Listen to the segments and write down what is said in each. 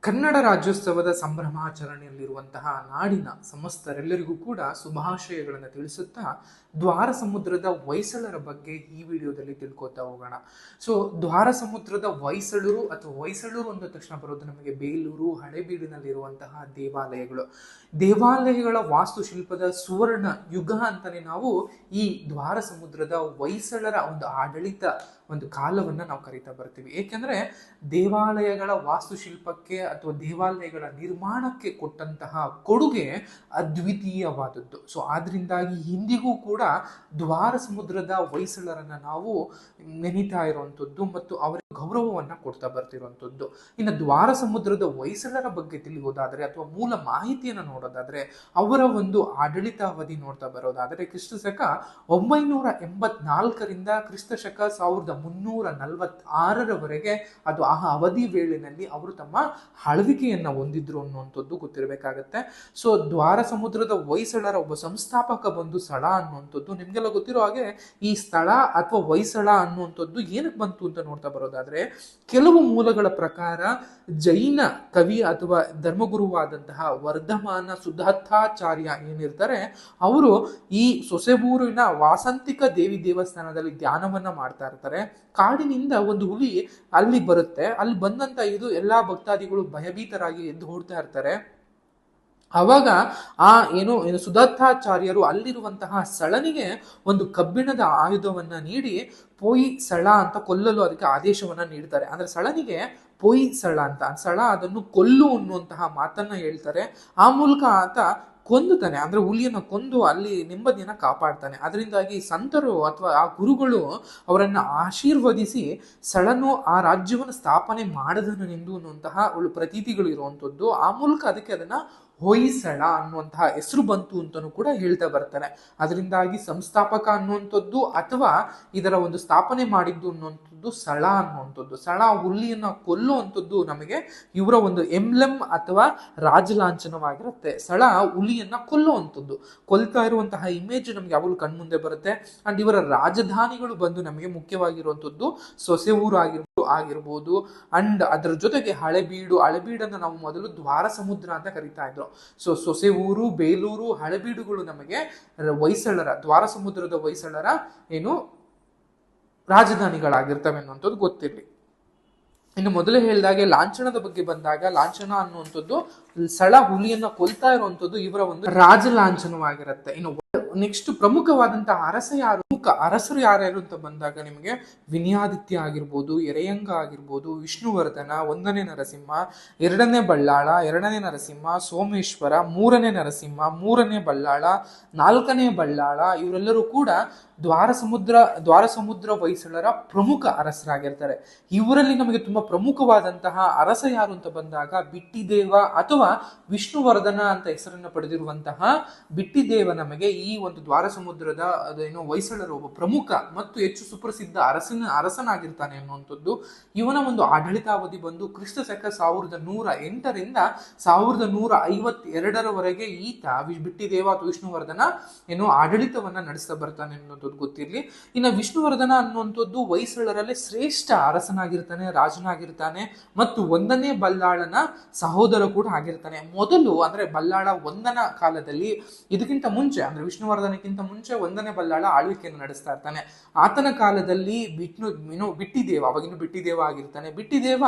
ಕನ್ನಡ ರಾಜ್ಯೋತ್ಸವದ ಸಂಭ್ರಮಾಚರಣೆಯಲ್ಲಿರುವಂತಹ ನಾಡಿನ ಸಮಸ್ತರೆಲ್ಲರಿಗೂ ಕೂಡ ಶುಭಾಶಯಗಳನ್ನು ತಿಳಿಸುತ್ತಾ ದ್ವಾರ ಸಮುದ್ರದ ಹೊಯ್ಸಳರ ಬಗ್ಗೆ ಈ ವಿಡಿಯೋದಲ್ಲಿ ತಿಳ್ಕೊತಾ ಹೋಗೋಣ. ಸೊ ದ್ವಾರ ಸಮುದ್ರದ ಹೊಯ್ಸಳರು ಅಥವಾ ಹೊಯ್ಸಳರು ಅಂದ ತಕ್ಷಣ ಬರೋದು ನಮಗೆ ಬೇಲೂರು ಹಳೆಬೀಡಿನಲ್ಲಿರುವಂತಹ ದೇವಾಲಯಗಳ ವಾಸ್ತುಶಿಲ್ಪದ ಸುವರ್ಣ ಯುಗ ಅಂತಾನೆ ನಾವು ಈ ದ್ವಾರ ಸಮುದ್ರದ ಹೊಯ್ಸಳರ ಒಂದು ಆಡಳಿತ ಒಂದು ಕಾಲವನ್ನ ನಾವು ಕರಿತಾ ಬರ್ತೀವಿ. ಏಕೆಂದ್ರೆ ದೇವಾಲಯಗಳ ವಾಸ್ತುಶಿಲ್ಪಕ್ಕೆ ಅಥವಾ ದೇವಾಲಯಗಳ ನಿರ್ಮಾಣಕ್ಕೆ ಕೊಟ್ಟಂತಹ ಕೊಡುಗೆ ಅದ್ವಿತೀಯವಾದದ್ದು. ಸೊ ಆದ್ರಿಂದಾಗಿ ಇಂದಿಗೂ ಕೂಡ ದ್ವಾರ ಸಮುದ್ರದ ಹೊಯ್ಸಳರನ್ನ ನಾವು ನೆನೀತಾ ಇರುವಂತದ್ದು ಮತ್ತು ಅವರ ಗೌರವವನ್ನ ಕೊಡ್ತಾ ಬರ್ತಿರುವಂತದ್ದು. ಇನ್ನು ದ್ವಾರ ಸಮುದ್ರದ ಹೊಯ್ಸಳರ ಬಗ್ಗೆ ತಿಳಿಯೋದಾದ್ರೆ ಅಥವಾ ಮೂಲ ಮಾಹಿತಿಯನ್ನು ನೋಡೋದಾದ್ರೆ ಅವರ ಒಂದು ಆಡಳಿತಾವಧಿ ನೋಡ್ತಾ ಬರೋದಾದ್ರೆ ಕ್ರಿಸ್ತಶಕ 984ರಿಂದ ಕ್ರಿಸ್ತಶಕ 1346ರವರೆಗೆ ಅದು ಆ ಅವಧಿ ವೇಳೆನಲ್ಲಿ ಅವರು ತಮ್ಮ ಆಳ್ವಿಕೆಯನ್ನ ಹೊಂದಿದ್ರು ಅನ್ನುವಂಥದ್ದು ಗೊತ್ತಿರಬೇಕಾಗತ್ತೆ. ಸೊ ದ್ವಾರ ಸಮುದ್ರದ ಹೊಯ್ಸಳರ ಒಬ್ಬ ಸಂಸ್ಥಾಪಕ ಬಂದು ಸ್ಥಳ ಅನ್ನುವಂಥದ್ದು ನಿಮ್ಗೆಲ್ಲ ಗೊತ್ತಿರೋ ಹಾಗೆ ಈ ಸ್ಥಳ ಅಥವಾ ಹೊಯ್ಸಳ ಅನ್ನುವಂಥದ್ದು ಏನಕ್ಕೆ ಬಂತು ಅಂತ ನೋಡ್ತಾ ಬರೋದಾದ್ರೆ ಕೆಲವು ಮೂಲಗಳ ಪ್ರಕಾರ ಜೈನ ಕವಿ ಅಥವಾ ಧರ್ಮಗುರುವಾದಂತಹ ವರ್ಧಮಾನ ಸುಧಾತಾಚಾರ್ಯ ಏನಿರ್ತಾರೆ ಅವರು ಈ ಸೊಸೆಬೂರಿನ ವಾಸಂತಿಕ ದೇವಿ ದೇವಸ್ಥಾನದಲ್ಲಿ ಧ್ಯಾನವನ್ನ ಮಾಡ್ತಾ ಇರ್ತಾರೆ. ಕಾಡಿನಿಂದ ಒಂದು ಹುಲಿ ಅಲ್ಲಿ ಬರುತ್ತೆ. ಅಲ್ಲಿ ಬಂದಂತ ಇದು ಎಲ್ಲಾ ಭಕ್ತಾದಿಗಳು ಭಯಭೀತರಾಗಿ ಎದ್ದು ಓಡ್ತಾ ಇರ್ತಾರೆ. ಅವಾಗ ಏನು ಸುಧಾತಾಚಾರ್ಯರು ಅಲ್ಲಿರುವಂತಹ ಸಳನಿಗೆ ಒಂದು ಕಬ್ಬಿಣದ ಆಯುಧವನ್ನ ನೀಡಿ ಪೋಯಿ ಸಳ ಅಂತ ಕೊಲ್ಲಲು ಅದಕ್ಕೆ ಆದೇಶವನ್ನ ನೀಡ್ತಾರೆ. ಅಂದ್ರೆ ಸಳನಿಗೆ ಪೋಯಿ ಸಳ ಅಂತ ಸಳ ಅದನ್ನು ಕೊಲ್ಲು ಅನ್ನುವಂತಹ ಮಾತನ್ನ ಹೇಳ್ತಾರೆ. ಆ ಮೂಲಕ ಆತ ಕೊಂದುತ್ತಾನೆ, ಅಂದ್ರೆ ಹುಲಿಯನ್ನ ಕೊಂದು ಅಲ್ಲಿ ನೆಮ್ಮದಿಯನ್ನ ಕಾಪಾಡ್ತಾನೆ. ಅದರಿಂದಾಗಿ ಸಂತರು ಅಥವಾ ಆ ಗುರುಗಳು ಅವರನ್ನ ಆಶೀರ್ವದಿಸಿ ಸಳನು ಆ ರಾಜ್ಯವನ್ನು ಸ್ಥಾಪನೆ ಮಾಡದನೆಂದು ಅನ್ನುವಂತಹ ಪ್ರತೀತಿಗಳು ಇರುವಂತದ್ದು. ಆ ಮೂಲಕ ಅದಕ್ಕೆ ಅದನ್ನ ಹೊಯ್ಸಳ ಅನ್ನುವಂತಹ ಹೆಸರು ಬಂತು ಅಂತಲೂ ಕೂಡ ಹೇಳ್ತಾ ಬರ್ತಾರೆ. ಅದರಿಂದಾಗಿ ಸಂಸ್ಥಾಪಕ ಅನ್ನುವಂಥದ್ದು ಅಥವಾ ಇದರ ಒಂದು ಸ್ಥಾಪನೆ ಮಾಡಿದ್ದು ಅನ್ನುವಂಥದ್ದು ಸಳ ಅನ್ನುವಂಥದ್ದು. ಸಳ ಹುಲಿಯನ್ನ ಕೊಲ್ಲುವಂಥದ್ದು ನಮಗೆ ಇವರ ಒಂದು ಎಂಬ್ಲೆಮ್ ಅಥವಾ ರಾಜಲಾಂಛನವಾಗಿರುತ್ತೆ. ಸಳ ಹುಲಿಯನ್ನ ಕೊಲ್ಲುವಂಥದ್ದು, ಕೊಲ್ತಾ ಇರುವಂತಹ ಇಮೇಜ್ ನಮ್ಗೆ ಯಾವಾಗಲೂ ಕಣ್ಮುಂದೆ ಬರುತ್ತೆ. ಅಂಡ್ ಇವರ ರಾಜಧಾನಿಗಳು ಬಂದು ನಮಗೆ ಮುಖ್ಯವಾಗಿರುವಂಥದ್ದು ಸೊಸೆಊರು ಆಗಿರ್ಬೋದು ಅಂಡ್ ಅದರ ಜೊತೆಗೆ ಹಳೆಬೀಡನ್ನ ನಾವು ಮೊದಲು ದ್ವಾರ ಸಮುದ್ರ ಅಂತ ಕರಿತಾ ಇದ್ರು. ಸೊ ಸೊಸೆಊರು, ಬೇಲೂರು, ಹಳೆಬೀಡುಗಳು ನಮಗೆ ದ್ವಾರ ಸಮುದ್ರದ ಹೊಯ್ಸಳರ ರಾಜಧಾನಿಗಳಾಗಿರ್ತವೆ ಅನ್ನುವಂಥದ್ದು ಗೊತ್ತಿರಲಿ. ಇನ್ನು ಮೊದಲೇ ಹೇಳಿದಾಗೆ ಲಾಂಛನದ ಬಗ್ಗೆ ಬಂದಾಗ ಲಾಂಛನ ಅನ್ನುವಂಥದ್ದು ಸಳ ಹುಲಿಯನ್ನ ಕೊಲ್ತಾ ಇರುವಂತದ್ದು ಇವರ ಒಂದು ರಾಜ ಲಾಂಛನವಾಗಿರುತ್ತೆ. ಇನ್ನು ನೆಕ್ಸ್ಟ್ ಪ್ರಮುಖವಾದಂತಹ ಅರಸರು ಯಾರ್ಯಾರು ಅಂತ ಬಂದಾಗ ನಿಮಗೆ ವಿನಯಾದಿತ್ಯ ಆಗಿರ್ಬೋದು, ಎರೆಯಂಗ ಆಗಿರ್ಬೋದು, ವಿಷ್ಣುವರ್ಧನ, 1ನೇ ನರಸಿಂಹ, 2ನೇ ಬಲ್ಲಾಳ, 2ನೇ ನರಸಿಂಹ, ಸೋಮೇಶ್ವರ, 3ನೇ ನರಸಿಂಹ, 3ನೇ ಬಲ್ಲಾಳ, 4ನೇ ಬಲ್ಲಾಳ ಇವರೆಲ್ಲರೂ ಕೂಡ ದ್ವಾರ ಸಮುದ್ರ ಹೊಯ್ಸಳರ ಪ್ರಮುಖ ಅರಸರಾಗಿರ್ತಾರೆ. ಇವರಲ್ಲಿ ನಮಗೆ ತುಂಬಾ ಪ್ರಮುಖವಾದಂತಹ ಅರಸ ಯಾರು ಅಂತ ಬಂದಾಗ ಬಿಟ್ಟಿದೇವ ಅಥವಾ ವಿಷ್ಣುವರ್ಧನ ಅಂತ ಹೆಸರನ್ನು ಪಡೆದಿರುವಂತಹ ಬಿಟ್ಟಿದೇವ ನಮಗೆ ಈ ಒಂದು ದ್ವಾರ ಸಮುದ್ರದ ಹೊಯ್ಸಳರ ಒಬ್ಬ ಪ್ರಮುಖ ಮತ್ತು ಹೆಚ್ಚು ಸುಪ್ರಸಿದ್ಧ ಅರಸನಾಗಿರ್ತಾನೆ ಅನ್ನುವಂಥದ್ದು. ಇವನ ಒಂದು ಆಡಳಿತಾವಧಿ ಬಂದು ಕ್ರಿಸ್ತಶಕ 1108ರಿಂದ 1152ರವರೆಗೆ ಈತ ಬಿಟ್ಟಿದೇವ ಅಥವಾ ವಿಷ್ಣುವರ್ಧನ ಆಡಳಿತವನ್ನ ನಡೆಸ್ತಾ ಬರ್ತಾನೆ ಅನ್ನೋದು ಗೊತ್ತಿರ್ಲಿ. ಇನ್ನು ವಿಷ್ಣುವರ್ಧನ ಅನ್ನುವಂಥದ್ದು ಹೊಯ್ಸಳರಲ್ಲಿ ಶ್ರೇಷ್ಠ ಅರಸನಾಗಿರ್ತಾನೆ, ರಾಜನಾಗಿರ್ತಾನೆ ಮತ್ತು 1ನೇ ಬಲ್ಲಾಳನ ಸಹೋದರ ಕೂಡ ಆಗಿರ್ತಾನೆ. ಮೊದಲು ಅಂದ್ರೆ ಬಲ್ಲಾಳ 1ನ ಕಾಲದಲ್ಲಿ ಇದಕ್ಕಿಂತ ಮುಂಚೆ ಅಂದ್ರೆ ವಿಷ್ಣುವರ್ಧನಕ್ಕಿಂತ ಮುಂಚೆ 1ನೇ ಬಲ್ಲಾಳ ಆಳ್ವಿಕೆಯನ್ನು ನಡೆಸ್ತಾ ಇರ್ತಾನೆ. ಆತನ ಕಾಲದಲ್ಲಿ ಬಿಟ್ಟಿದೇವ ಅವಾಗಿನ್ನು ಬಿಟ್ಟಿದೇವ ಆಗಿರ್ತಾನೆ. ಬಿಟ್ಟಿದೇವ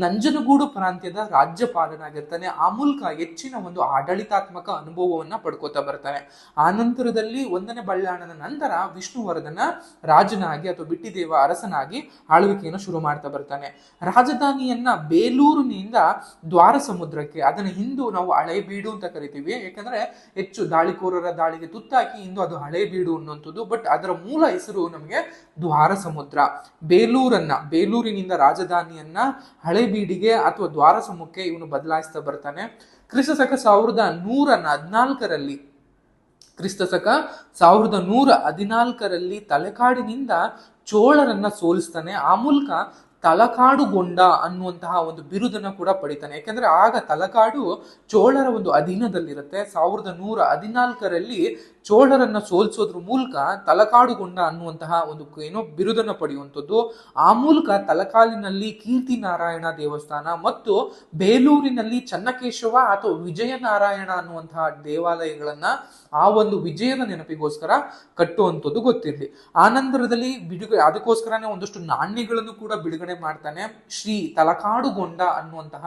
ನಂಜನಗೂಡು ಪ್ರಾಂತ್ಯದ ರಾಜ್ಯಪಾಲನಾಗಿರ್ತಾನೆ. ಆ ಮೂಲಕ ಹೆಚ್ಚಿನ ಒಂದು ಆಡಳಿತಾತ್ಮಕ ಅನುಭವವನ್ನ ಪಡ್ಕೋತಾ ಬರ್ತಾನೆ. ಆ ನಂತರದಲ್ಲಿ 1ನೇ ಬಲ್ಲಾಳನ ನಂತರ ವಿಷ್ಣುವರ್ಧನ ರಾಜನಾಗಿ ಅಥವಾ ಬಿಟ್ಟಿದೇವ ಅರಸನಾಗಿ ಆಳ್ವಿಕೆಯನ್ನು ಶುರು ಮಾಡ್ತಾ ಬರ್ತಾನೆ. ರಾಜಧಾನಿಯನ್ನ ಬೇಲೂರಿನಿಂದ ದ್ವಾರ ಸಮುದ್ರಕ್ಕೆ, ಅದನ್ನ ಹಿಂದೂ ನಾವು ಹಳೆಬೀಡು ಅಂತ ಕರಿತೀವಿ. ಯಾಕಂದ್ರೆ ಹೆಚ್ಚು ದಾಳಿಕೋರರ ದಾಳಿಗೆ ತುತ್ತಾಕಿ ಇಂದು ಅದು ಹಳೆಬೀಡು ಅನ್ನುವಂಥದ್ದು. ಬಟ್ ಅದರ ಮೂಲ ಹೆಸರು ನಮಗೆ ದ್ವಾರ ಸಮುದ್ರ. ಬೇಲೂರಿನಿಂದ ರಾಜಧಾನಿಯನ್ನ ಹಳೆಬೀಡಿಗೆ ಅಥವಾ ದ್ವಾರ ಸಮುದ್ರಕ್ಕೆ ಇವನು ಬದಲಾಯಿಸ್ತಾ ಬರ್ತಾನೆ. ಕ್ರಿಸ್ತಶಕ 1114ರಲ್ಲಿ ತಲೆಕಾಡಿನಿಂದ ಚೋಳರನ್ನ ಸೋಲಿಸ್ತಾನೆ. ಆ ಮೂಲಕ ತಲಕಾಡುಗೊಂಡ ಅನ್ನುವಂತಹ ಒಂದು ಬಿರುದನ್ನ ಕೂಡ ಪಡಿತಾನೆ. ಯಾಕಂದ್ರೆ ಆಗ ತಲಕಾಡು ಚೋಳರ ಒಂದು ಅಧೀನದಲ್ಲಿರುತ್ತೆ. 1114ರಲ್ಲಿ ಚೋಳರನ್ನ ಸೋಲಿಸೋದ್ರ ಮೂಲಕ ತಲಕಾಡುಗೊಂಡ ಅನ್ನುವಂತಹ ಒಂದು ಬಿರುದನ್ನ ಪಡೆಯುವಂಥದ್ದು. ಆ ಮೂಲಕ ತಲಕಾಲಿನಲ್ಲಿ ಕೀರ್ತಿ ನಾರಾಯಣ ದೇವಸ್ಥಾನ ಮತ್ತು ಬೇಲೂರಿನಲ್ಲಿ ಚನ್ನಕೇಶವ ಅಥವಾ ವಿಜಯನಾರಾಯಣ ಅನ್ನುವಂತಹ ದೇವಾಲಯಗಳನ್ನ ಆ ಒಂದು ವಿಜಯದ ನೆನಪಿಗೋಸ್ಕರ ಕಟ್ಟುವಂಥದ್ದು ಗೊತ್ತಿರಲಿ. ಆ ನಂತರದಲ್ಲಿ ಅದಕ್ಕೋಸ್ಕರನೇ ಒಂದಷ್ಟು ನಾಣ್ಯಗಳನ್ನು ಕೂಡ ಬಿಡುಗಡೆ ಮಾಡ್ತಾನೆ. ಶ್ರೀ ತಲಕಾಡುಗೊಂಡ ಅನ್ನುವಂತಹ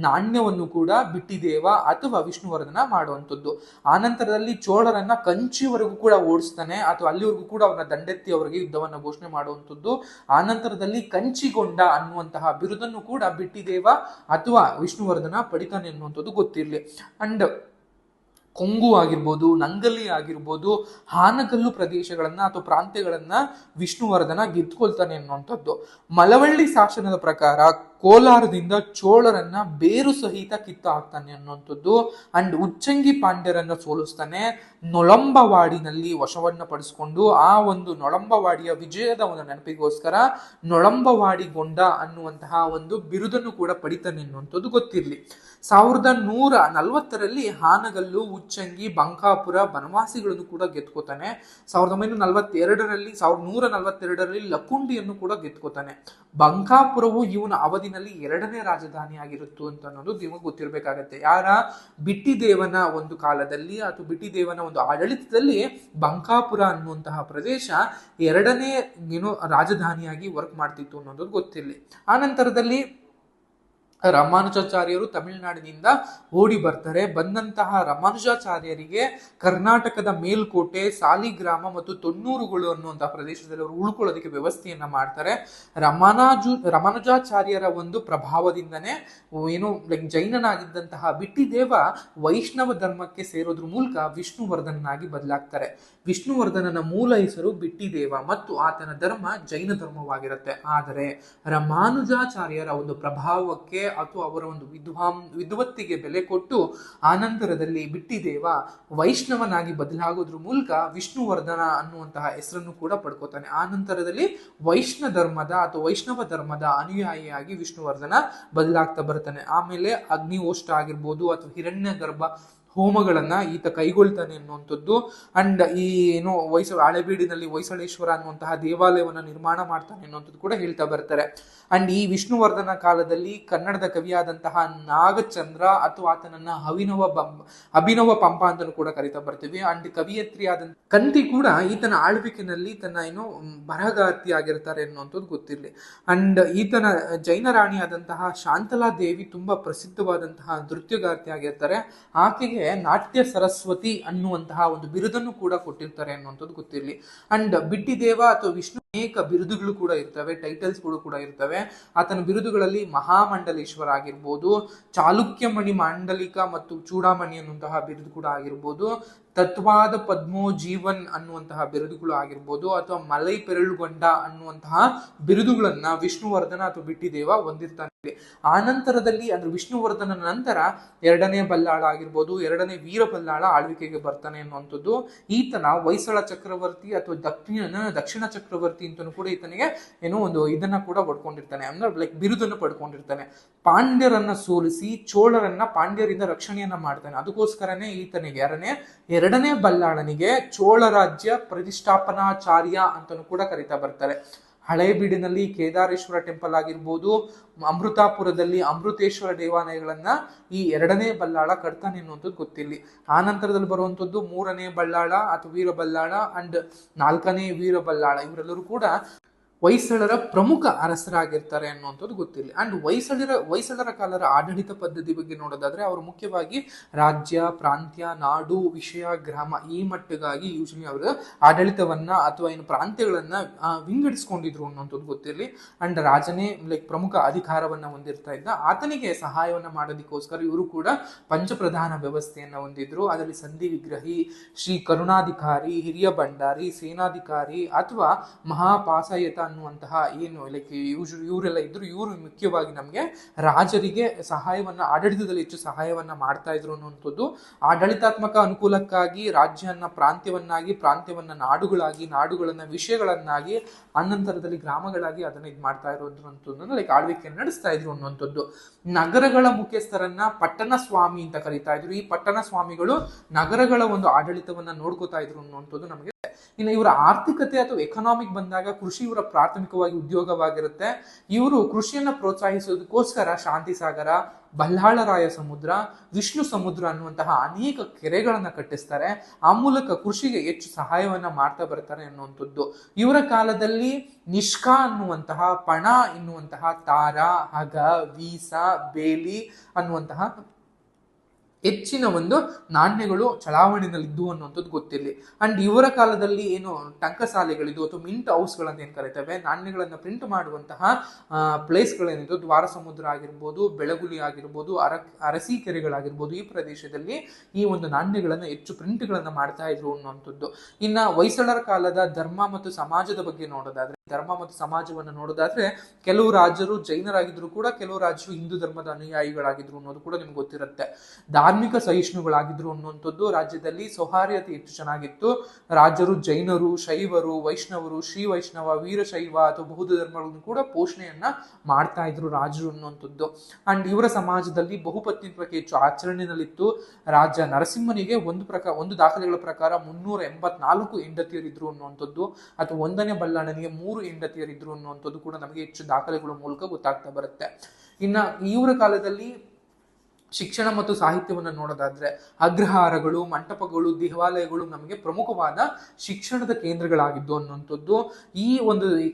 ನಾಣ್ಯವನ್ನು ಕೂಡ ಬಿಟ್ಟಿದೇವ ಅಥವಾ ವಿಷ್ಣುವರ್ಧನ ಮಾಡುವಂಥದ್ದು. ಆ ನಂತರದಲ್ಲಿ ಚೋಳರನ್ನ ಕಂಚಿವರೆಗೂ ಕೂಡ ಓಡಿಸ್ತಾನೆ, ಅಥವಾ ಅಲ್ಲಿವರೆಗೂ ಕೂಡ ಅವರ ದಂಡೆತ್ತಿ ಅವರಿಗೆ ಯುದ್ಧವನ್ನ ಘೋಷಣೆ ಮಾಡುವಂಥದ್ದು. ಆ ನಂತರದಲ್ಲಿ ಕಂಚಿಗೊಂಡ ಅನ್ನುವಂತಹ ಬಿರುದನ್ನು ಕೂಡ ಬಿಟ್ಟಿದೇವ ಅಥವಾ ವಿಷ್ಣುವರ್ಧನ ಪಡಿತಾನೆ ಅನ್ನುವಂಥದ್ದು ಗೊತ್ತಿರಲಿ. ಅಂಡ್ ಕೊಂಗು ಆಗಿರ್ಬೋದು, ನಂಗಲಿ ಆಗಿರ್ಬೋದು, ಹಾನಗಲ್ಲು ಪ್ರದೇಶಗಳನ್ನ ಅಥವಾ ಪ್ರಾಂತ್ಯಗಳನ್ನ ವಿಷ್ಣುವರ್ಧನ ಗೆದ್ಕೊಳ್ತಾನೆ ಅನ್ನುವಂಥದ್ದು. ಮಳವಳ್ಳಿ ಶಾಸನದ ಪ್ರಕಾರ ಕೋಲಾರದಿಂದ ಚೋಳರನ್ನ ಬೇರು ಸಹಿತ ಕಿತ್ತು ಹಾಕ್ತಾನೆ ಅನ್ನುವಂಥದ್ದು. ಅಂಡ್ ಉಚ್ಚಂಗಿ ಪಾಂಡ್ಯರನ್ನ ಸೋಲಿಸ್ತಾನೆ. ನೊಳಂಬವಾಡಿನಲ್ಲಿ ವಶವನ್ನ ಪಡಿಸ್ಕೊಂಡು ಆ ಒಂದು ನೊಳಂಬವಾಡಿಯ ವಿಜಯದ ಒಂದು ನೆನಪಿಗೋಸ್ಕರ ನೊಳಂಬವಾಡಿಗೊಂಡ ಅನ್ನುವಂತಹ ಒಂದು ಬಿರುದನ್ನು ಕೂಡ ಪಡಿತಾನೆ ಅನ್ನುವಂಥದ್ದು ಗೊತ್ತಿರಲಿ. 1140ರಲ್ಲಿ ಹಾನಗಲ್ಲು, ಉಚ್ಚಂಗಿ, ಬಂಕಾಪುರ ಬನವಾಸಿಗಳನ್ನು ಕೂಡ ಗೆದ್ಕೋತಾನೆ. 1142ರಲ್ಲಿ ಲಕುಂಡಿಯನ್ನು ಕೂಡ ಗೆದ್ಕೋತಾನೆ. ಬಂಕಾಪುರವು ಇವನ ಅವಧಿನಲ್ಲಿ 2ನೇ ರಾಜಧಾನಿ ಆಗಿರುತ್ತು ಅಂತ ಅನ್ನೋದು ನಿಮಗೆ ಗೊತ್ತಿರಬೇಕಾಗತ್ತೆ. ಯಾರ ಬಿಟ್ಟಿದೇವನ ಒಂದು ಕಾಲದಲ್ಲಿ ಅಥವಾ ಬಿಟ್ಟಿದೇವನ ಒಂದು ಆಡಳಿತದಲ್ಲಿ ಬಂಕಾಪುರ ಅನ್ನುವಂತಹ ಪ್ರದೇಶ 2ನೇ ರಾಜಧಾನಿಯಾಗಿ ವರ್ಕ್ ಮಾಡ್ತಿತ್ತು ಅನ್ನೋದು ಗೊತ್ತಿರಲಿ. ಆ ನಂತರದಲ್ಲಿ ರಾಮಾನುಜಾಚಾರ್ಯರು ತಮಿಳುನಾಡಿನಿಂದ ಓಡಿ ಬರ್ತಾರೆ. ಬಂದಂತಹ ರಾಮಾನುಜಾಚಾರ್ಯರಿಗೆ ಕರ್ನಾಟಕದ ಮೇಲ್ಕೋಟೆ, ಸಾಲಿಗ್ರಾಮ ಮತ್ತು ತೊನ್ನೂರುಗಳು ಅನ್ನುವಂತಹ ಪ್ರದೇಶದಲ್ಲಿ ಅವರು ಉಳ್ಕೊಳ್ಳೋದಕ್ಕೆ ವ್ಯವಸ್ಥೆಯನ್ನ ಮಾಡ್ತಾರೆ. ರಾಮಾನುಜಾಚಾರ್ಯರ ಒಂದು ಪ್ರಭಾವದಿಂದನೇ ಜೈನನಾಗಿದ್ದಂತಹ ಬಿಟ್ಟಿದೇವ ವೈಷ್ಣವ ಧರ್ಮಕ್ಕೆ ಸೇರೋದ್ರ ಮೂಲಕ ವಿಷ್ಣುವರ್ಧನನಾಗಿ ಬದಲಾಗ್ತಾರೆ. ವಿಷ್ಣುವರ್ಧನನ ಮೂಲ ಹೆಸರು ಬಿಟ್ಟಿದೇವ ಮತ್ತು ಆತನ ಧರ್ಮ ಜೈನ ಧರ್ಮವಾಗಿರುತ್ತೆ. ಆದರೆ ರಾಮಾನುಜಾಚಾರ್ಯರ ಒಂದು ಪ್ರಭಾವಕ್ಕೆ ಅಥವಾ ಅವರ ಒಂದು ವಿದ್ವತ್ತಿಗೆ ಬೆಲೆ ಕೊಟ್ಟು ಆನಂತರದಲ್ಲಿ ಬಿಟ್ಟಿದೇವ ವೈಷ್ಣವನಾಗಿ ಬದಲಾಗೋದ್ರ ಮೂಲಕ ವಿಷ್ಣುವರ್ಧನ ಅನ್ನುವಂತಹ ಹೆಸರನ್ನು ಕೂಡ ಪಡ್ಕೋತಾನೆ. ಆ ನಂತರದಲ್ಲಿ ವೈಷ್ಣವ ಧರ್ಮದ ಅನುಯಾಯಿಯಾಗಿ ವಿಷ್ಣುವರ್ಧನ ಬದಲಾಗ್ತಾ ಬರ್ತಾನೆ. ಆಮೇಲೆ ಅಗ್ನಿಹೋಷ್ಟ ಆಗಿರ್ಬೋದು ಅಥವಾ ಹಿರಣ್ಯ ಗರ್ಭ ಹೋಮಗಳನ್ನ ಈತ ಕೈಗೊಳ್ತಾನೆ ಅನ್ನುವಂಥದ್ದು. ಅಂಡ್ ಈ ಹಳೆಬೀಡಿನಲ್ಲಿ ಹೊಯ್ಸಳೇಶ್ವರ ಅನ್ನುವಂತಹ ದೇವಾಲಯವನ್ನ ನಿರ್ಮಾಣ ಮಾಡ್ತಾನೆ ಅನ್ನುವಂಥದ್ದು ಕೂಡ ಹೇಳ್ತಾ ಬರ್ತಾರೆ. ಅಂಡ್ ಈ ವಿಷ್ಣುವರ್ಧನ ಕಾಲದಲ್ಲಿ ಕನ್ನಡದ ಕವಿಯಾದಂತಹ ನಾಗಚಂದ್ರ ಅಥವಾ ಆತನನ್ನ ಅಭಿನವ ಪಂಪ ಅಂತಲೂ ಕೂಡ ಕರಿತಾ ಬರ್ತೀವಿ. ಅಂಡ್ ಕವಿಯತ್ರಿಯಾದಂತ ಕಂತಿ ಕೂಡ ಈತನ ಆಳ್ವಿಕೆಯಲ್ಲಿ ತನ್ನ ಬರಹಗಾರ್ತಿ ಆಗಿರ್ತಾರೆ ಅನ್ನುವಂಥದ್ದು ಗೊತ್ತಿರಲಿ. ಅಂಡ್ ಈತನ ಜೈನ ರಾಣಿಯಾದಂತಹ ಶಾಂತಲಾ ದೇವಿ ತುಂಬಾ ಪ್ರಸಿದ್ಧವಾದಂತಹ ನೃತ್ಯಗಾರ್ತಿ ಆಗಿರ್ತಾರೆ. ಆಕೆಗೆ ನಾಟ್ಯ ಸರಸ್ವತಿ ಅನ್ನುವಂತಹ ಒಂದು ಬಿರುದನ್ನು ಕೂಡ ಕೊಟ್ಟಿರ್ತಾರೆ ಅನ್ನುವಂಥದ್ದು ಗೊತ್ತಿರಲಿ. ಅಂಡ್ ಬಿಟ್ಟಿದೇವ ಅಥವಾ ವಿಷ್ಣು ಅನೇಕ ಬಿರುದುಗಳು ಕೂಡ ಇರ್ತವೆ, ಟೈಟಲ್ಸ್ಗಳು ಕೂಡ ಇರ್ತವೆ. ಆತನ ಬಿರುದುಗಳಲ್ಲಿ ಮಹಾಮಂಡಲೇಶ್ವರ ಆಗಿರ್ಬೋದು, ಚಾಲುಕ್ಯಮಣಿ ಮಾಂಡಲಿಕ ಮತ್ತು ಚೂಡಾಮಣಿ ಅನ್ನುವಂತಹ ಬಿರುದು ಕೂಡ ಆಗಿರ್ಬೋದು, ತತ್ವಾದ ಪದ್ಮೋ ಜೀವನ್ ಅನ್ನುವಂತಹ ಬಿರುದುಗಳು ಆಗಿರ್ಬೋದು, ಅಥವಾ ಮಲೈ ಪೆರಳುಗೊಂಡ ಅನ್ನುವಂತಹ ಬಿರುದುಗಳನ್ನ ವಿಷ್ಣುವರ್ಧನ ಅಥವಾ ಬಿಟ್ಟಿದೇವ ಹೊಂದಿರ್ತಾನೆ. ಆ ನಂತರದಲ್ಲಿ ಅಂದ್ರೆ ವಿಷ್ಣುವರ್ಧನ ನಂತರ 2ನೇ ಬಲ್ಲಾಳ ಆಗಿರ್ಬೋದು, 2ನೇ ವೀರ ಬಲ್ಲಾಳ ಆಳ್ವಿಕೆಗೆ ಬರ್ತಾನೆ ಅನ್ನುವಂಥದ್ದು. ಈತನ ಹೊಯ್ಸಳ ಚಕ್ರವರ್ತಿ ಅಥವಾ ದಕ್ಷಿಣ ಚಕ್ರವರ್ತಿ ಅಂತಲೂ ಕೂಡ ಈತನಿಗೆ ಇದನ್ನ ಕೂಡ ಪಡ್ಕೊಂಡಿರ್ತಾನೆ, ಅಂದ್ರೆ ಬಿರುದನ್ನು ಪಡ್ಕೊಂಡಿರ್ತಾನೆ. ಪಾಂಡ್ಯರನ್ನ ಸೋಲಿಸಿ ಚೋಳರನ್ನ ಪಾಂಡ್ಯರಿಂದ ರಕ್ಷಣೆಯನ್ನ ಮಾಡ್ತಾನೆ. ಅದಕ್ಕೋಸ್ಕರನೇ ಈತನಿಗೆ 2ನೇ ಬಲ್ಲಾಳನಿಗೆ ಚೋಳ ರಾಜ್ಯ ಪ್ರತಿಷ್ಠಾಪನಾಚಾರ್ಯ ಅಂತಲೂ ಕೂಡ ಕರೀತಾ ಬರ್ತಾರೆ. ಹಳೇಬೀಡಿನಲ್ಲಿ ಕೇದಾರೇಶ್ವರ ಟೆಂಪಲ್ ಆಗಿರ್ಬೋದು, ಅಮೃತಾಪುರದಲ್ಲಿ ಅಮೃತೇಶ್ವರ ದೇವಾಲಯಗಳನ್ನ ಈ 2ನೇ ಬಲ್ಲಾಳ ಕಟ್ತಾನೆ ಅನ್ನುವಂಥದ್ದು ಗೊತ್ತಿರಲಿ. ಆ ನಂತರದಲ್ಲಿ ಬರುವಂಥದ್ದು 3ನೇ ಬಲ್ಲಾಳ ಅಥವಾ ವೀರ ಬಲ್ಲಾಳ ಅಂಡ್ 4ನೇ ವೀರ ಬಲ್ಲಾಳ. ಇವರೆಲ್ಲರೂ ಕೂಡ ಹೊಯ್ಸಳರ ಪ್ರಮುಖ ಅರಸರಾಗಿರ್ತಾರೆ ಅನ್ನುವಂಥದ್ದು ಗೊತ್ತಿರಲಿ. ಅಂಡ್ ಹೊಯ್ಸಳರ ಕಾಲದ ಆಡಳಿತ ಪದ್ಧತಿ ಬಗ್ಗೆ ನೋಡೋದಾದ್ರೆ ಅವರು ಮುಖ್ಯವಾಗಿ ರಾಜ್ಯ, ಪ್ರಾಂತ್ಯ, ನಾಡು, ವಿಷಯ, ಗ್ರಾಮ ಈ ಮಟ್ಟಿಗಾಗಿ ಯೂಶಲಿ ಅವರು ಆಡಳಿತವನ್ನ ಅಥವಾ ಪ್ರಾಂತ್ಯಗಳನ್ನ ವಿಂಗಡಿಸ್ಕೊಂಡಿದ್ರು ಅನ್ನುವಂಥದ್ದು ಗೊತ್ತಿರಲಿ. ಅಂಡ್ ರಾಜನೇ ಪ್ರಮುಖ ಅಧಿಕಾರವನ್ನ ಹೊಂದಿರ್ತಾ ಇದ್ದ. ಆತನಿಗೆ ಸಹಾಯವನ್ನ ಮಾಡೋದಕ್ಕೋಸ್ಕರ ಇವರು ಕೂಡ ಪಂಚಪ್ರಧಾನ ವ್ಯವಸ್ಥೆಯನ್ನ ಹೊಂದಿದ್ರು. ಅದರಲ್ಲಿ ಸಂಧಿ ವಿಗ್ರಹಿ, ಶ್ರೀ ಕರುಣಾಧಿಕಾರಿ, ಹಿರಿಯ ಭಂಡಾರಿ, ಸೇನಾಧಿಕಾರಿ ಅಥವಾ ಮಹಾಪಾಸಾಯತ ಅನ್ನುವಂತಹ ಏನು ಲೈಕ್ ಇವರೆಲ್ಲ ಇದ್ರು, ಇವರು ಮುಖ್ಯವಾಗಿ ನಮಗೆ ರಾಜರಿಗೆ ಸಹಾಯವನ್ನ, ಆಡಳಿತದಲ್ಲಿ ಹೆಚ್ಚು ಸಹಾಯವನ್ನ ಮಾಡ್ತಾ ಇದ್ರು ಅನ್ನುವಂಥದ್ದು. ಆಡಳಿತಾತ್ಮಕ ಅನುಕೂಲಕ್ಕಾಗಿ ರಾಜ್ಯವನ್ನ ಪ್ರಾಂತ್ಯವನ್ನ ನಾಡುಗಳಾಗಿ, ನಾಡುಗಳನ್ನ ವಿಷಯಗಳನ್ನಾಗಿ, ಅನಂತರದಲ್ಲಿ ಗ್ರಾಮಗಳಾಗಿ ಅದನ್ನ ಇದು ಮಾಡ್ತಾ ಇರೋದು ಲೈಕ್ ಆಳ್ವಿಕೆಯನ್ನು ನಡೆಸ್ತಾ ಇದ್ರು ಅನ್ನುವಂಥದ್ದು. ನಗರಗಳ ಮುಖ್ಯಸ್ಥರನ್ನ ಪಟ್ಟಣ ಸ್ವಾಮಿ ಅಂತ ಕರೀತಾ ಇದ್ರು. ಈ ಪಟ್ಟಣ ಸ್ವಾಮಿಗಳು ನಗರಗಳ ಒಂದು ಆಡಳಿತವನ್ನ ನೋಡ್ಕೋತಾ ಇದ್ರು ಅನ್ನುವಂಥದ್ದು ನಮಗೆ. ಇನ್ನು ಇವರ ಆರ್ಥಿಕತೆ ಅಥವಾ ಎಕನಾಮಿಕ್ ಬಂದಾಗ ಕೃಷಿ ಇವರ ಪ್ರಾಥಮಿಕವಾಗಿ ಉದ್ಯೋಗವಾಗಿರುತ್ತೆ. ಇವರು ಕೃಷಿಯನ್ನ ಪ್ರೋತ್ಸಾಹಿಸೋದಕ್ಕೋಸ್ಕರ ಶಾಂತಿ ಸಾಗರ, ಬಲ್ಲಾಳರಾಯ ಸಮುದ್ರ, ವಿಷ್ಣು ಸಮುದ್ರ ಅನ್ನುವಂತಹ ಅನೇಕ ಕೆರೆಗಳನ್ನ ಕಟ್ಟಿಸ್ತಾರೆ. ಆ ಮೂಲಕ ಕೃಷಿಗೆ ಹೆಚ್ಚು ಸಹಾಯವನ್ನ ಮಾಡ್ತಾ ಬರ್ತಾರೆ ಅನ್ನುವಂಥದ್ದು. ಇವರ ಕಾಲದಲ್ಲಿ ನಿಷ್ಕಾ ಅನ್ನುವಂತಹ, ಪಣ ಎನ್ನುವಂತಹ, ತಾರ, ಹಗ, ವೀಸ, ಬೇಲಿ ಅನ್ನುವಂತಹ ಹೆಚ್ಚಿನ ಒಂದು ನಾಣ್ಯಗಳು ಚಲಾವಣೆಯಲ್ಲಿದ್ದು ಅನ್ನುವಂಥದ್ದು ಗೊತ್ತಿರಲಿ. ಅಂಡ್ ಇವರ ಕಾಲದಲ್ಲಿ ಏನು ಟಂಕಸಾಲೆಗಳಿದ್ದು ಅಥವಾ ಮಿಂಟ್ ಹೌಸ್ಗಳಂತ ಏನ್ ಕರೀತೇವೆ, ನಾಣ್ಯಗಳನ್ನ ಪ್ರಿಂಟ್ ಮಾಡುವಂತಹ ಪ್ಲೇಸ್ಗಳೇನಿದ್ದು, ದ್ವಾರ ಸಮುದ್ರ ಆಗಿರ್ಬೋದು, ಬೆಳಗುಲಿ ಆಗಿರ್ಬೋದು, ಅರಸೀಕೆರೆಗಳಾಗಿರ್ಬೋದು, ಈ ಪ್ರದೇಶದಲ್ಲಿ ಈ ಒಂದು ನಾಣ್ಯಗಳನ್ನ ಹೆಚ್ಚು ಪ್ರಿಂಟ್ಗಳನ್ನ ಮಾಡ್ತಾ ಇದ್ರು ಅನ್ನುವಂಥದ್ದು. ಇನ್ನ ಹೊಯ್ಸಳರ ಕಾಲದ ಧರ್ಮ ಮತ್ತು ಸಮಾಜದ ಬಗ್ಗೆ ನೋಡೋದಾದ್ರೆ, ಧರ್ಮ ಮತ್ತು ಸಮಾಜವನ್ನು ನೋಡೋದಾದ್ರೆ, ಕೆಲವು ರಾಜರು ಜೈನರಾಗಿದ್ರು ಕೂಡ ಕೆಲವು ರಾಜರು ಹಿಂದೂ ಧರ್ಮದ ಅನುಯಾಯಿಗಳಾಗಿದ್ರು ಅನ್ನೋದು ಕೂಡ ನಿಮ್ಗೆ ಗೊತ್ತಿರುತ್ತೆ. ಧಾರ್ಮಿಕ ಸಹಿಷ್ಣುಗಳಾಗಿದ್ರು ಅನ್ನುವಂಥದ್ದು. ರಾಜ್ಯದಲ್ಲಿ ಸೌಹಾರ್ದತೆ ಹೆಚ್ಚು ಚೆನ್ನಾಗಿತ್ತು. ರಾಜರು ಜೈನರು, ಶೈವರು, ವೈಷ್ಣವರು, ಶ್ರೀ ವೈಷ್ಣವ, ವೀರಶೈವ ಅಥವಾ ಬೌದ್ಧ ಧರ್ಮಗಳನ್ನು ಕೂಡ ಪೋಷಣೆಯನ್ನ ಮಾಡ್ತಾ ಇದ್ರು ರಾಜರು ಅನ್ನುವಂಥದ್ದು. ಅಂಡ್ ಇವರ ಸಮಾಜದಲ್ಲಿ ಬಹುಪತ್ನಿತ್ವಕ್ಕೆ ಹೆಚ್ಚು ಆಚರಣೆಯಲ್ಲಿತ್ತು. ರಾಜ ನರಸಿಂಹನಿಗೆ ಒಂದು ದಾಖಲೆಗಳ ಪ್ರಕಾರ 384 ಹೆಂಡತಿಯರಿದ್ರು ಅನ್ನುವಂಥದ್ದು, ಅಥವಾ ಒಂದನೇ ಬಲ್ಲಾಳನಿಗೆ 3 ಹೆಂಡತಿಯರಿದ್ರು ಅನ್ನುವಂಥದ್ದು ಕೂಡ ನಮಗೆ ಹೆಚ್ಚು ದಾಖಲೆಗಳ ಮೂಲಕ ಗೊತ್ತಾಗ್ತಾ ಬರುತ್ತೆ. ಇನ್ನ ಇವರ ಕಾಲದಲ್ಲಿ ಶಿಕ್ಷಣ ಮತ್ತು ಸಾಹಿತ್ಯವನ್ನು ನೋಡೋದಾದ್ರೆ, ಅಗ್ರಹಾರಗಳು, ಮಂಟಪಗಳು, ದೇವಾಲಯಗಳು ನಮಗೆ ಪ್ರಮುಖವಾದ ಶಿಕ್ಷಣದ ಕೇಂದ್ರಗಳಾಗಿದ್ದು ಅನ್ನುವಂಥದ್ದು. ಈ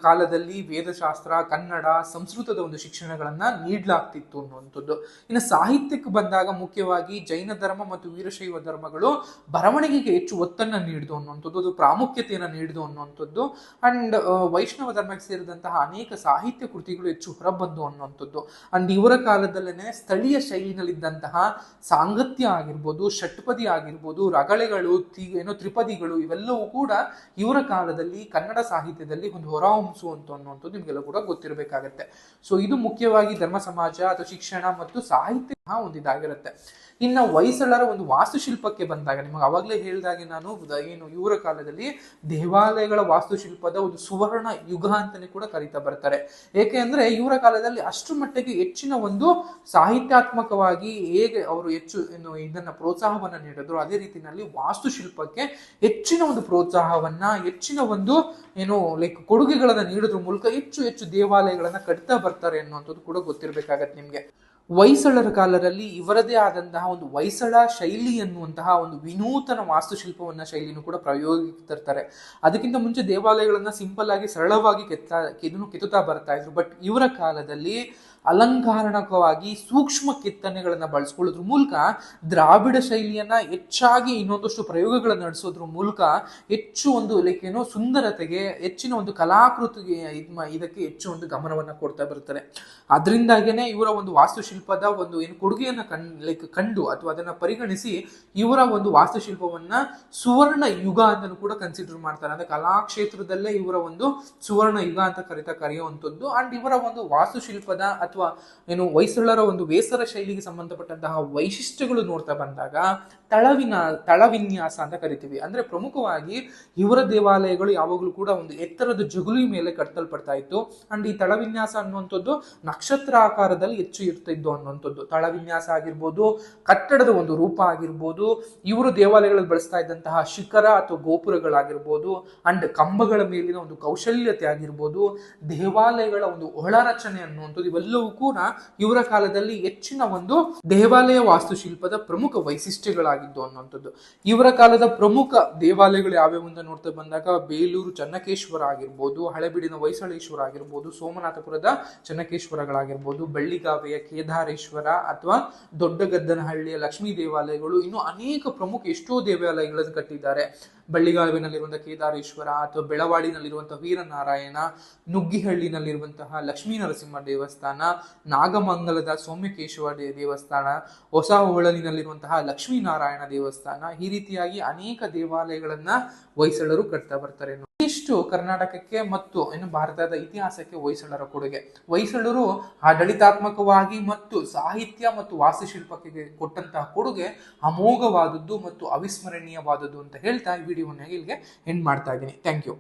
ಕಾಲದಲ್ಲಿ ವೇದಶಾಸ್ತ್ರ, ಕನ್ನಡ, ಸಂಸ್ಕೃತದ ಒಂದು ಶಿಕ್ಷಣಗಳನ್ನ ನೀಡಲಾಗ್ತಿತ್ತು ಅನ್ನುವಂಥದ್ದು. ಇನ್ನು ಸಾಹಿತ್ಯಕ್ಕೆ ಬಂದಾಗ ಮುಖ್ಯವಾಗಿ ಜೈನ ಧರ್ಮ ಮತ್ತು ವೀರಶೈವ ಧರ್ಮಗಳು ಬರವಣಿಗೆಗೆ ಹೆಚ್ಚು ಒತ್ತನ್ನು ನೀಡಿದು ಅನ್ನುವಂಥದ್ದು, ಅದು ಪ್ರಾಮುಖ್ಯತೆಯನ್ನು ನೀಡಿದು ಅನ್ನುವಂಥದ್ದು. ಅಂಡ್ ವೈಷ್ಣವ ಧರ್ಮಕ್ಕೆ ಸೇರಿದಂತಹ ಅನೇಕ ಸಾಹಿತ್ಯ ಕೃತಿಗಳು ಹೆಚ್ಚು ಹೊರಬಂದು ಅನ್ನುವಂಥದ್ದು. ಅಂಡ್ ಇವರ ಕಾಲದಲ್ಲೇನೆ ಸ್ಥಳೀಯ ಶೈಲಿನಲ್ಲಿ ಸಾಂಗತ್ಯ ಆಗಿರ್ಬೋದು, ಷಟ್ಪದಿ ಆಗಿರ್ಬೋದು, ರಗಳೆಗಳು, ತ್ರಿಪದಿಗಳು, ಇವೆಲ್ಲವೂ ಕೂಡ ಇವರ ಕಾಲದಲ್ಲಿ ಕನ್ನಡ ಸಾಹಿತ್ಯದಲ್ಲಿ ಒಂದು ಹೊರಹೊಮ್ಮಿಸುವಂತ ಅನ್ನುವಂಥದ್ದು ನಿಮ್ಗೆಲ್ಲ ಕೂಡ ಗೊತ್ತಿರಬೇಕಾಗತ್ತೆ. ಸೊ ಇದು ಮುಖ್ಯವಾಗಿ ಧರ್ಮ ಸಮಾಜ ಅಥವಾ ಶಿಕ್ಷಣ ಮತ್ತು ಸಾಹಿತ್ಯ ಒಂದಿದಾಗಿರುತ್ತೆ. ಇನ್ನ ಹೊಯ್ಸಳರ ಒಂದು ವಾಸ್ತುಶಿಲ್ಪಕ್ಕೆ ಬಂದಾಗ, ನಿಮಗೆ ಅವಾಗಲೇ ಹೇಳಿದಾಗೆ ನಾನು ಏನು ಇವರ ಕಾಲದಲ್ಲಿ ದೇವಾಲಯಗಳ ವಾಸ್ತುಶಿಲ್ಪದ ಒಂದು ಸುವರ್ಣ ಯುಗ ಅಂತಾನೆ ಕೂಡ ಕರೀತಾ ಬರ್ತಾರೆ. ಏಕೆ ಅಂದ್ರೆ ಇವರ ಕಾಲದಲ್ಲಿ ಅಷ್ಟು ಮಟ್ಟಿಗೆ ಹೆಚ್ಚಿನ ಒಂದು ಸಾಹಿತ್ಯಾತ್ಮಕವಾಗಿ ಹೇಗೆ ಅವರು ಹೆಚ್ಚು ಇದನ್ನ ಪ್ರೋತ್ಸಾಹವನ್ನ ನೀಡಿದ್ರು, ಅದೇ ರೀತಿಯಲ್ಲಿ ವಾಸ್ತುಶಿಲ್ಪಕ್ಕೆ ಹೆಚ್ಚಿನ ಒಂದು ಪ್ರೋತ್ಸಾಹವನ್ನ, ಹೆಚ್ಚಿನ ಒಂದು ಕೊಡುಗೆಗಳನ್ನ ನೀಡೋದ್ರ ಮೂಲಕ ಹೆಚ್ಚು ಹೆಚ್ಚು ದೇವಾಲಯಗಳನ್ನ ಕಟ್ತಾ ಬರ್ತಾರೆ ಅನ್ನುವಂಥದ್ದು ಕೂಡ ಗೊತ್ತಿರಬೇಕಾಗತ್ತೆ ನಿಮ್ಗೆ. ಹೊಯ್ಸಳರ ಕಾಲದಲ್ಲಿ ಇವರದೇ ಆದಂತಹ ಒಂದು ಹೊಯ್ಸಳ ಶೈಲಿ ಎನ್ನುವಂತಹ ಒಂದು ವಿನೂತನ ವಾಸ್ತುಶಿಲ್ಪವನ್ನ ಶೈಲಿನೂ ಕೂಡ ಪ್ರಯೋಗಕ್ಕೆ ತರ್ತಾರೆ. ಅದಕ್ಕಿಂತ ಮುಂಚೆ ದೇವಾಲಯಗಳನ್ನ ಸಿಂಪಲ್ ಆಗಿ ಸರಳವಾಗಿ ಕೆತ್ತುತ್ತಾ ಬರ್ತಾ ಇದ್ರು. ಬಟ್ ಇವರ ಕಾಲದಲ್ಲಿ ಅಲಂಕಾರಣಕವಾಗಿ ಸೂಕ್ಷ್ಮ ಕೆತ್ತನೆಗಳನ್ನ ಬಳಸ್ಕೊಳ್ಳೋದ್ರ ಮೂಲಕ ದ್ರಾವಿಡ ಶೈಲಿಯನ್ನ ಹೆಚ್ಚಾಗಿ ಇನ್ನೊಂದಷ್ಟು ಪ್ರಯೋಗಗಳನ್ನ ನಡೆಸೋದ್ರ ಮೂಲಕ ಹೆಚ್ಚು ಒಂದು ಸುಂದರತೆಗೆ, ಹೆಚ್ಚಿನ ಒಂದು ಕಲಾಕೃತಿಗೆ ಇದಕ್ಕೆ ಹೆಚ್ಚು ಒಂದು ಗಮನವನ್ನ ಕೊಡ್ತಾ ಬರ್ತಾರೆ. ಅದರಿಂದಾಗೇನೆ ಇವರ ಒಂದು ವಾಸ್ತುಶಿಲ್ಪದ ಒಂದು ಕೊಡುಗೆಯನ್ನ ಕಂಡು ಅಥವಾ ಅದನ್ನ ಪರಿಗಣಿಸಿ ಇವರ ಒಂದು ವಾಸ್ತುಶಿಲ್ಪವನ್ನ ಸುವರ್ಣ ಯುಗ ಅಂತ ಕೂಡ ಕನ್ಸಿಡರ್ ಮಾಡ್ತಾರೆ. ಅಂದ್ರೆ ಕಲಾಕ್ಷೇತ್ರದಲ್ಲೇ ಇವರ ಒಂದು ಸುವರ್ಣ ಯುಗ ಅಂತ ಕರೆಯುವಂಥದ್ದು. ಅಂಡ್ ಇವರ ಒಂದು ವಾಸ್ತುಶಿಲ್ಪದ ಅಥವಾ ಹೊಯ್ಸಳರ ಒಂದು ಬೇಸರ ಶೈಲಿಗೆ ಸಂಬಂಧಪಟ್ಟಂತಹ ವೈಶಿಷ್ಟ್ಯಗಳು ನೋಡ್ತಾ ಬಂದಾಗ ತಳವಿನ್ಯಾಸ ಅಂತ ಕರಿತೀವಿ. ಅಂದ್ರೆ ಪ್ರಮುಖವಾಗಿ ಇವರ ದೇವಾಲಯಗಳು ಯಾವಾಗಲೂ ಕೂಡ ಒಂದು ಎತ್ತರದ ಜಗುಲಿ ಮೇಲೆ ಕಟ್ಟಲ್ಪಡ್ತಾ ಇತ್ತು. ಅಂಡ್ ಈ ತಳವಿನ್ಯಾಸ ಅನ್ನುವಂಥದ್ದು ನಕ್ಷತ್ರ ಆಕಾರದಲ್ಲಿ ಹೆಚ್ಚು ಇರ್ತಿದ್ದು ಅನ್ನುವಂಥದ್ದು. ತಳವಿನ್ಯಾಸ ಆಗಿರ್ಬೋದು, ಕಟ್ಟಡದ ಒಂದು ರೂಪ ಆಗಿರ್ಬೋದು, ಇವರು ದೇವಾಲಯಗಳಲ್ಲಿ ಬಳಸ್ತಾ ಇದ್ದಂತಹ ಶಿಖರ ಅಥವಾ ಗೋಪುರಗಳಾಗಿರ್ಬೋದು, ಅಂಡ್ ಕಂಬಗಳ ಮೇಲಿನ ಒಂದು ಕೌಶಲ್ಯತೆ ಆಗಿರ್ಬೋದು, ದೇವಾಲಯಗಳ ಒಂದು ಒಳರಚನೆ ಅನ್ನುವಂಥದ್ದು, ಇವೆಲ್ಲವೂ ಕೂಡ ಇವರ ಕಾಲದಲ್ಲಿ ಹೆಚ್ಚಿನ ಒಂದು ದೇವಾಲಯ ವಾಸ್ತುಶಿಲ್ಪದ ಪ್ರಮುಖ ವೈಶಿಷ್ಟ್ಯಗಳಾಗಿದ್ದು ಅನ್ನುವಂಥದ್ದು. ಇವರ ಕಾಲದ ಪ್ರಮುಖ ದೇವಾಲಯಗಳು ಯಾವ್ಯಾವ ಅಂತ ನೋಡ್ತಾ ಬಂದಾಗ ಬೇಲೂರು ಚನ್ನಕೇಶ್ವರ ಆಗಿರ್ಬೋದು, ಹಳೆಬೀಡಿನ ಹೊಯ್ಸಳೇಶ್ವರ ಆಗಿರ್ಬೋದು, ಸೋಮನಾಥಪುರದ ಚನ್ನಕೇಶ್ವರಗಳಾಗಿರ್ಬೋದು, ಬಳ್ಳಿಗಾವೆಯ ಕೇದಾರೇಶ್ವರ ಅಥವಾ ದೊಡ್ಡಗದ್ದನಹಳ್ಳಿಯ ಲಕ್ಷ್ಮೀ ದೇವಾಲಯಗಳು, ಇನ್ನು ಅನೇಕ ಪ್ರಮುಖ ಎಷ್ಟೋ ದೇವಾಲಯಗಳನ್ನು ಕಟ್ಟಿದ್ದಾರೆ. ಬಳ್ಳಿಗಾವಿನಲ್ಲಿರುವಂತಹ ಕೇದಾರೇಶ್ವರ ಅಥವಾ ಬೆಳವಾಡಿನಲ್ಲಿರುವಂತಹ ವೀರನಾರಾಯಣ, ನುಗ್ಗಿಹಳ್ಳಿನಲ್ಲಿರುವಂತಹ ಲಕ್ಷ್ಮೀ ನರಸಿಂಹ ದೇವಸ್ಥಾನ, ನಾಗಮಂಗಲದ ಸೌಮ್ಯಕೇಶವ ದೇವಸ್ಥಾನ, ಹೊಸ ಹೋಳಲಿನಲ್ಲಿರುವಂತಹ ಲಕ್ಷ್ಮೀನಾರಾಯಣ ದೇವಸ್ಥಾನ, ಈ ರೀತಿಯಾಗಿ ಅನೇಕ ದೇವಾಲಯಗಳನ್ನ ಹೊಯ್ಸಳರು ಕಟ್ತಾ ಬರ್ತಾರೆ. ಇದಿಷ್ಟು ಕರ್ನಾಟಕಕ್ಕೆ ಮತ್ತು ಇನ್ನು ಭಾರತದ ಇತಿಹಾಸಕ್ಕೆ ಹೊಯ್ಸಳರ ಕೊಡುಗೆ. ಹೊಯ್ಸಳರು ಆಡಳಿತಾತ್ಮಕವಾಗಿ ಮತ್ತು ಸಾಹಿತ್ಯ ಮತ್ತು ವಾಸ್ತುಶಿಲ್ಪಕ್ಕೆ ಕೊಟ್ಟಂತಹ ಕೊಡುಗೆ ಅಮೋಘವಾದದ್ದು ಮತ್ತು ಅವಿಸ್ಮರಣೀಯವಾದದ್ದು ಅಂತ ಹೇಳ್ತಾ ಈ ವಿಡಿಯೋನ ಇಲ್ಲಿಗೆ ಎಂಡ್ ಮಾಡ್ತಾ ಇದ್ದೀನಿ. Thank you.